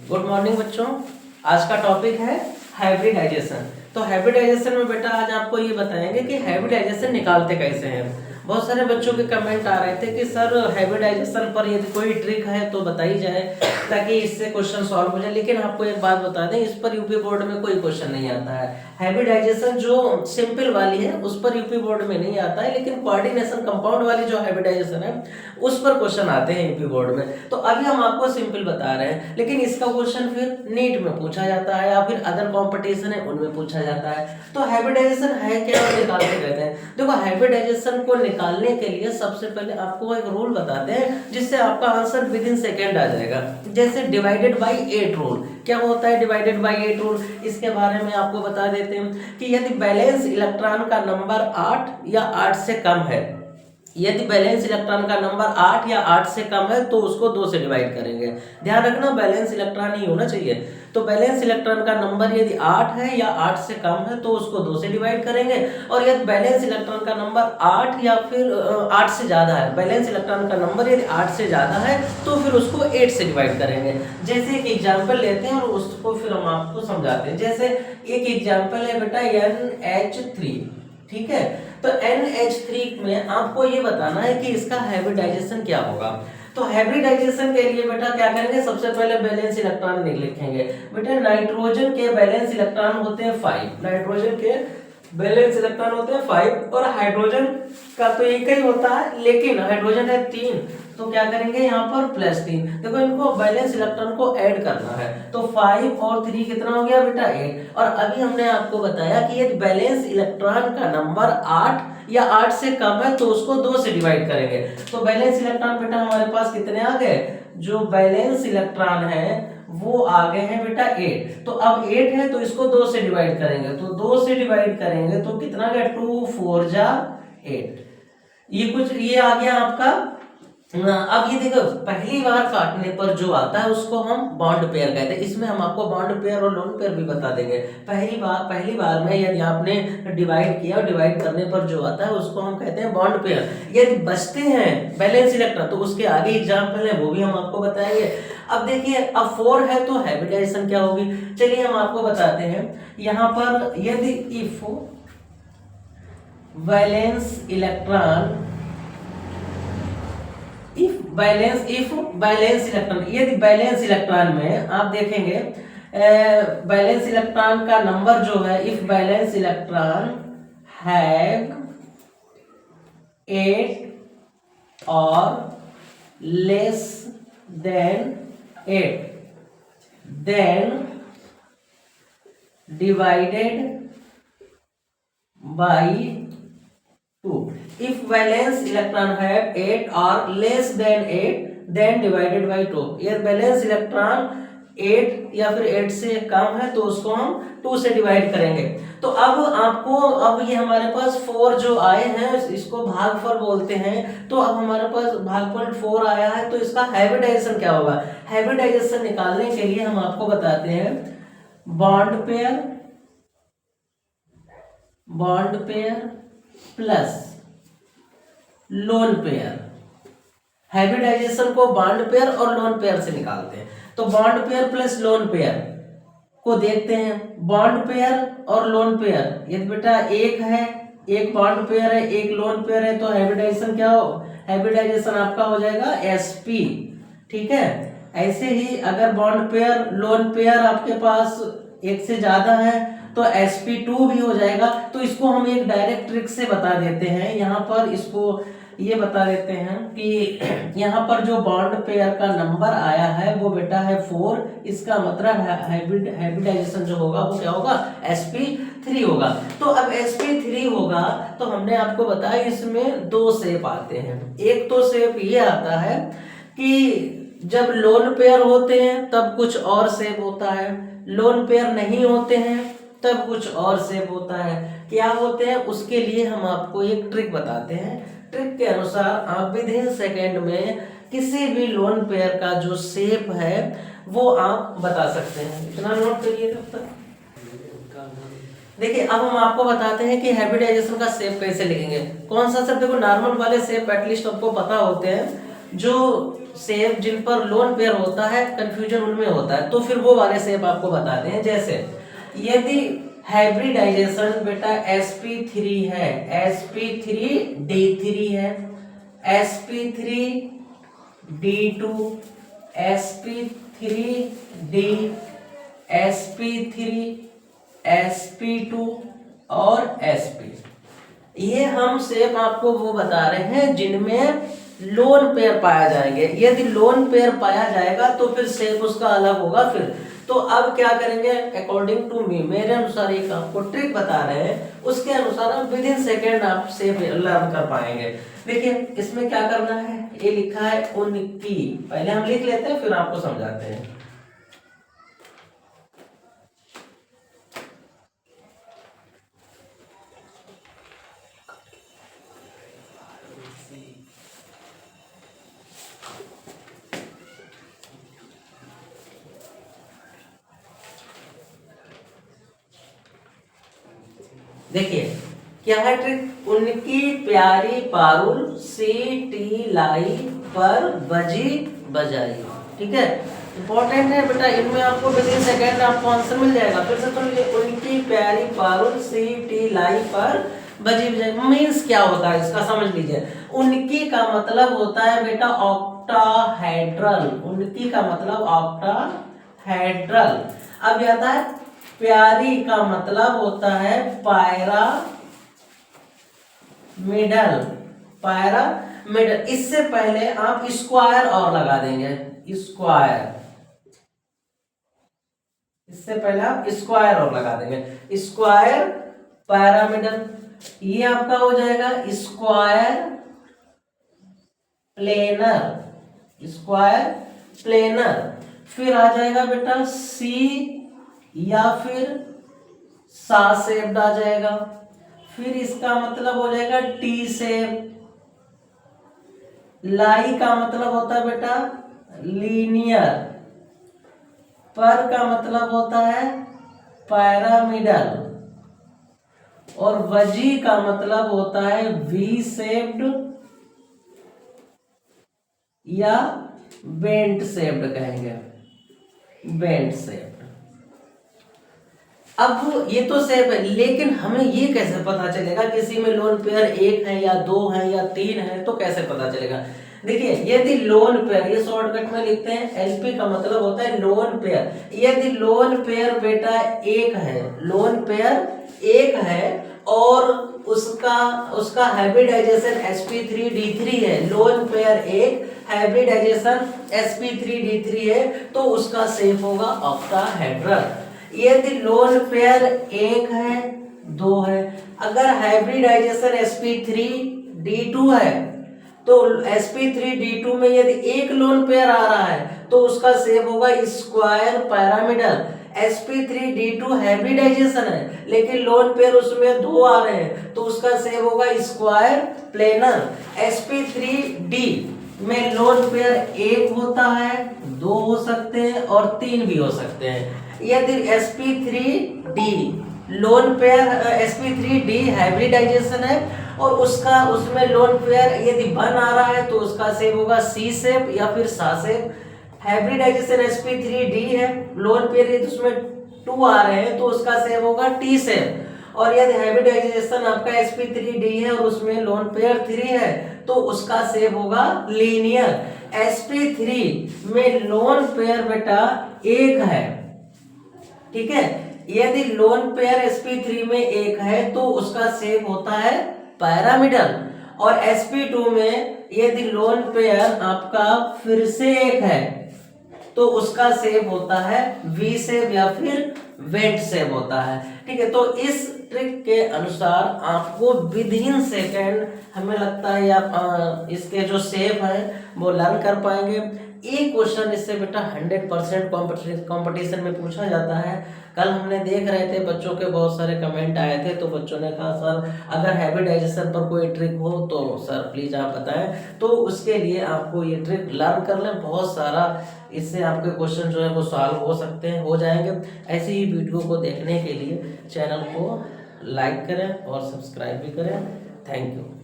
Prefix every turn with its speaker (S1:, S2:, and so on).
S1: Good morning बच्चों। आज का टॉपिक है हाइब्रिडाइजेशन। तो हाइब्रिडाइजेशन में बेटा आज आपको ये बताएंगे कि हाइब्रिडाइजेशन निकालते कैसे हैं। बहुत सारे बच्चों के कमेंट आ रहे थे कि सर हाइब्रिडाइजेशन पर यदि कोई ट्रिक है तो बताई जाए ताकि इससे क्वेश्चन सॉल्व हो जाए। लेकिन आपको एक बात बता दें, इस पर यूपी बोर्ड में कोई क्वेश्चन नहीं आता है। हाइब्रिडाइजेशन जो सिंपल वाली है उस पर यूपी बोर्ड में नहीं आता है, लेकिन कोऑर्डिनेशन कंपाउंड वाली जो हाइब्रिडाइजेशन है उस पर क्वेश्चन आते हैं यूपी बोर्ड में। तो अभी हम आपको सिंपल बता रहे हैं, लेकिन इसका क्वेश्चन फिर नीट में पूछा जाता है या फिर अदर कंपटीशन है उनमें पूछा जाता है। तो हाइब्रिडाइजेशन है क्या और निकालते कहते हैं। देखो, हाइब्रिडाइजेशन को निकालने के लिए सबसे पहले आपको एक रूल बताते हैं जिससे आपका आंसर विद इन सेकेंड आ जाएगा। जैसे डिवाइडेड बाई 8 रूल। क्या होता है डिवाइडेड बाई 8 रूल? इसके बारे में आपको बता देते हैं कि यदि बैलेंस इलेक्ट्रॉन का नंबर 8 या 8 से कम है, यदि बैलेंस इलेक्ट्रॉन का नंबर 8 या 8 से कम है तो उसको 2 से डिवाइड करेंगे। ध्यान रखना, बैलेंस इलेक्ट्रॉन ही होना चाहिए। तो बैलेंस इलेक्ट्रॉन का नंबर यदि 8 है या 8 से कम है तो उसको 2 से डिवाइड करेंगे। और यदि बैलेंस इलेक्ट्रॉन का नंबर 8 या फिर 8 से ज्यादा है, बैलेंस इलेक्ट्रॉन का नंबर यदि 8 से ज्यादा है तो फिर उसको 8 से डिवाइड करेंगे। जैसे एक एग्जाम्पल लेते हैं और उसको फिर हम आपको समझाते हैं। जैसे एक एग्जाम्पल है बेटा NH3, ठीक है। तो NH3 में आपको ये बताना है कि इसका हाइब्रिडाइजेशन क्या होगा। तो हाइब्रिडाइजेशन के लिए बेटा क्या करेंगे, सबसे पहले बैलेंस इलेक्ट्रॉन लिखेंगे। बेटा नाइट्रोजन के बैलेंस इलेक्ट्रॉन होते हैं 5, नाइट्रोजन के बैलेंस इलेक्ट्रॉन होते हैं 5 और हाइड्रोजन का तो एक ही होता है, लेकिन हाइड्रोजन है 3, तो क्या करेंगे यहाँ पर +3। देखो, इनको बैलेंस इलेक्ट्रॉन को ऐड करना है। तो 5 और 3 कितना हो गया बेटा 8। और अभी हमने आपको बताया कि यदि बैलेंस इलेक्ट्रॉन का नंबर 8 या 8 से कम है तो उसको 2 से डिवाइड करेंगे। तो बैलेंस इलेक्ट्रॉन बेटा हमारे पास कितने आ गए, जो बैलेंस इलेक्ट्रॉन है वो आ गए हैं बेटा 8। तो अब 8 है तो इसको 2 से डिवाइड करेंगे, तो 2 से डिवाइड करेंगे तो कितना गया, 2 4 जा 8। ये आ गया आपका। अब ये देखो, पहली बार काटने पर जो आता है उसको हम बॉन्ड पेयर कहते हैं। इसमें हम आपको बॉन्ड पेयर और लोन पेयर भी बता देंगे। पहली बार में यदि आपने डिवाइड किया और डिवाइड करने पर जो आता है उसको हम कहते हैं बॉन्ड पेयर। यदि बचते हैं बैलेंस इलेक्ट्रॉन तो उसके आगे एग्जाम्पल है वो भी हम आपको बताएंगे। अब देखिए, अब 4 है तो हाइब्रिडाइजेशन क्या होगी, चलिए हम आपको बताते हैं। यहाँ पर यदि इफ बैलेंस इलेक्ट्रॉन यदि बैलेंस इलेक्ट्रॉन में आप देखेंगे बैलेंस इलेक्ट्रॉन का नंबर जो है, इफ बैलेंस इलेक्ट्रॉन हैव 8 और less than 8 then divided by 2. If valence electron have 8 or less than 8 then divided by 2. ये बैलेंस इलेक्ट्रॉन 8 या फिर 8 से कम है तो उसको हम 2 से डिवाइड करेंगे। तो अब ये हमारे पास 4 जो आए हैं इसको भागफल बोलते हैं। तो अब हमारे पास भागफल 4 आया है तो इसका हाइब्रिडाइजेशन क्या होगा। हाइब्रिडाइजेशन निकालने के लिए हम आपको बताते हैं bond pair plus lone pair. Hybridisation को बॉन्ड पेयर और लोन पेयर से निकालते हैं। तो bond pair plus lone pair को देखते हैं। बॉन्ड पेयर और लोन पेयर, यदि बेटा एक है, एक बॉन्ड पेयर है एक लोन पेयर है, तो हाइब्रिडाइजेशन क्या हो, हाइब्रिडाइजेशन आपका हो जाएगा sp, ठीक है। ऐसे ही अगर बॉन्ड पेयर लोन पेयर आपके पास एक से ज्यादा है तो sp2 भी हो जाएगा। तो इसको हम एक डायरेक्ट ट्रिक से बता देते हैं। यहाँ पर इसको ये बता देते हैं कि यहाँ पर जो बॉन्ड पेयर का नंबर आया है वो बेटा है 4। इसका मतलब हाइब्रिडाइजेशन जो होगा वो क्या होगा, sp3 होगा। तो अब sp3 होगा तो हमने आपको बताया इसमें 2 शेप आते हैं। एक तो शेप ये आता है कि जब लोन पेयर होते हैं तब कुछ और शेप होता है, लोन पेयर नहीं होते हैं तब कुछ और शेप होता है। क्या होते हैं उसके लिए हम आपको एक ट्रिक बताते हैं। ट्रिक के अनुसार आप विद इन सेकेंड में किसी भी लोन पेयर का जो शेप है वो आप बता सकते हैं। इतना नोट करिए तब तक। देखिए, अब हम आपको बताते हैं कि हाइब्रिडाइजेशन का शेप कैसे लिखेंगे। कौन सा शेप, देखो नॉर्मल वाले शेप एटलीस्ट आपको पता होते हैं। जो शेप जिन पर लोन पेयर होता है कंफ्यूजन उनमें होता है, तो फिर वो वाले शेप आपको बताते हैं। जैसे यदि हाइब्रिडाइजेशन बेटा sp3 है, sp3d3 है, sp3d2, sp3d, sp3, sp2 और sp, ये हम शेप आपको वो बता रहे हैं जिनमें लोन पेयर पाया जाएंगे। यदि लोन पेयर पाया जाएगा तो फिर शेप उसका अलग होगा। फिर तो अब क्या करेंगे, अकॉर्डिंग टू मी, मेरे अनुसार एक आपको ट्रिक बता रहे हैं, उसके अनुसार हम विद इन सेकेंड आप शेप लर्न कर पाएंगे। देखिए इसमें क्या करना है, ये लिखा है उनकी, पहले हम लिख लेते हैं फिर आपको समझाते हैं। देखिए क्या है ट्रिक, उनकी प्यारी पारुल सीटी लाई पर बजी बजाई। ठीक है, इंपॉर्टेंट है बेटा, इनमें आपको विद इन सेकेंड आपको आंसर मिल जाएगा। फिर से सुन लीजिए, उनकी प्यारी पारुल सीटी लाई पर बजी बजाई मीन्स क्या होता है इसका समझ लीजिए। उनकी का मतलब होता है बेटा ऑक्टाहेड्रल, उनकी का मतलब ऑक्टाहेड्रल। अब आता है प्यारी का मतलब होता है पायरा मिडल, पायरा मिडल। इससे पहले आप स्क्वायर और लगा देंगे, स्क्वायर, इससे पहले आप स्क्वायर और लगा देंगे, स्क्वायर पैरामिडल, ये आपका हो जाएगा स्क्वायर प्लेनर, स्क्वायर प्लेनर। फिर आ जाएगा बेटा सी या फिर सा शेप्ड आ जाएगा। फिर इसका मतलब हो जाएगा टी शेप। लाई का मतलब होता है बेटा लीनियर, पर का मतलब होता है पैरामिडल, और वजी का मतलब होता है वी शेप्ड या बेंट शेप्ड कहेंगे, बेंट शेप्ड। अब ये तो शेप है, लेकिन हमें ये कैसे पता चलेगा किसी में लोन पेयर एक है या दो है या तीन है, तो कैसे पता चलेगा। देखिए यदि लोन पेयर, ये शॉर्टकट में लिखते हैं, एलपी का मतलब होता है लोन पेयर। यदि लोन पेयर बेटा एक है, लोन पेयर एक है और उसका हाइब्रिडाइजेशन sp3d3 है, लोन पेयर एक हाइब्रिडाइजेशन sp3d3 है, तो उसका शेप होगा ऑक्टाहेड्रल। यदि लोन पेयर एक है दो है, अगर हाइब्रिडाइजेशन sp3d2 है तो sp3d2 में यदि एक लोन पेयर आ रहा है तो उसका शेप होगा स्क्वायर पैरामिडल। sp3d2 हाइब्रिडाइजेशन है लेकिन लोन पेयर उसमें दो आ रहे हैं तो उसका शेप होगा स्क्वायर प्लेनर। sp3d में लोन पेयर एक होता है, दो हो सकते हैं और तीन भी हो सकते हैं। यदि sp3d lone pair sp3d hybridisation है और उसमें लोन पेयर यदि वन आ रहा है तो उसका शेप होगा सी शेप या फिर सा शेप। हाइब्रिडाइजेशन sp3d है, लोन पेयर यदि उसमें टू आ रहे हैं तो उसका शेप होगा टी शेप। और यदि हाइब्रिडाइजेशन आपका sp3d है और उसमें लोन पेयर 3 है तो उसका शेप होगा लीनियर। sp3 में लोन पेयर बेटा एक है, ठीक है, यदि लोन पेयर sp3 में एक है तो उसका शेप होता है पैरामिडल। और sp2 में यदि लोन पेयर आपका फिर से एक है तो उसका शेप होता है वी शेप या फिर वेंट शेप होता है। ठीक है, तो इस ट्रिक के अनुसार आपको विद इन सेकेंड हमें लगता है आप इसके जो शेप है वो लर्न कर पाएंगे। एक क्वेश्चन इससे बेटा 100% कंपटीशन में पूछा जाता है। कल हमने देख रहे थे बच्चों के बहुत सारे कमेंट आए थे तो बच्चों ने कहा सर अगर हाइब्रिडाइजेशन पर कोई ट्रिक हो तो सर प्लीज़ आप बताएं। तो उसके लिए आपको ये ट्रिक लर्न कर लें, बहुत सारा इससे आपके क्वेश्चन जो है वो सॉल्व हो सकते हैं, हो जाएंगे। ऐसी ही वीडियो को देखने के लिए चैनल को लाइक करें और सब्सक्राइब भी करें। Thank you.